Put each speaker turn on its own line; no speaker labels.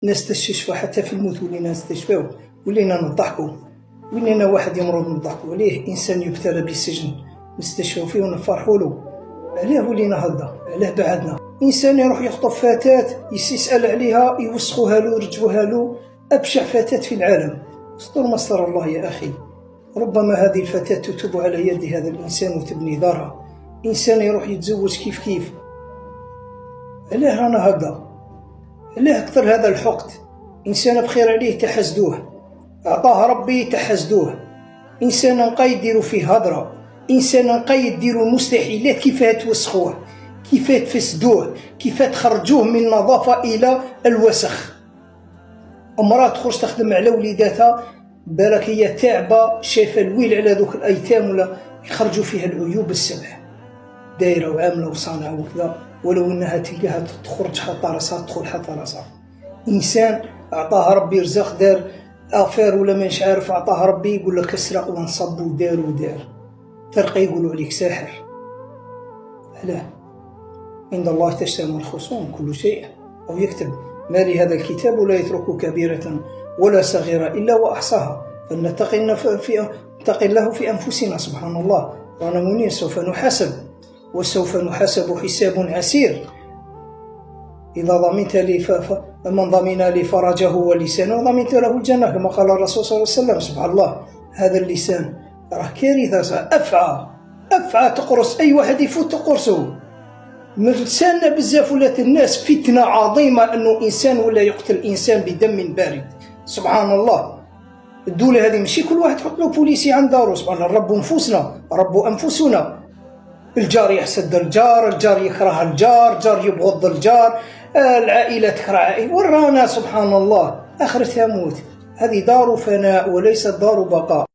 الناس تستشفى حتى في الموت ولينا نستشفاو، ولينا نضحكوا، ولينا واحد يمرض نضحكوا عليه، إنسان يبتلى بالسجن نستشفاو فيه ونفرحوا له. علاه ولينا هكذا؟ علاه بعدنا؟ إنسان يروح يخطف فتاة يسأل عليها يوسخوها له يرجعوها له، أبشع فتاة في العالم. استر ما استر الله يا أخي. ربما هذه الفتاة تتوب على يد هذا الإنسان وتبني دارها. إنسان يروح يتزوج كيف علاه رانا هكذا؟ علاه أكثر هذا الحقد؟ إنسان بخير عليه تحسدوه، أعطاه ربي تحسدوه. إنسان نقى يديروا فيه هضرة، إنسان نقى يديروا المستحيلات، كيفاه توسخوه، كيفاه تفسدوه، كيفاه تخرجوه من النظافة إلى الوسخ. امرأة تخرج تخدم على وليداتها بالك هي تعبة شايفة الويل على ذوك الأيتام ولا يخرجوا فيها العيوب السبع، دايرة وعاملة وصانعة وكذا، ولو أنها تلقاها تخرج حتى راسها تدخل حتى راسها. إنسان أعطاها ربي رزق دار أفير ولا مانيش عارف أعطاها ربي يقول لك اسرق ونصب ودار ترقى يقولوا عليك ساحر. علاه؟ عند الله تجتمع الخصوم كل شيء، أو يكتب ما لهذا الكتاب ولا يترك كبيرة ولا صغيرة إلا وأحصاها فلنتقي الله في أنفسنا. سبحان الله، رانا منين سوف نحاسب، وسوف نحاسب حساب عسير. إذا ضمنت لي من ضمن لي فرجه ولسانه ضمنت له الجنة كما قال الرسول صلى الله عليه وسلم. سبحان الله، هذا اللسان راه كارثة، أفعى تقرص أي واحد يفوت تقرصه. مرسالنا بزاف ولات الناس فتنة عظيمة أنه إنسان ولا يقتل إنسان بدم بارد. سبحان الله، الدولة هذه ماشي كل واحد يحط له بوليسي عند دارو. سبحان الله، رب نفوسنا، رب أنفسنا. الجار يحسد الجار يكره الجار يبغض الجار، العائلة تكره عائلة، ورانا سبحان الله آخرتها موت. هذه دار فناء وليست دار بقاء.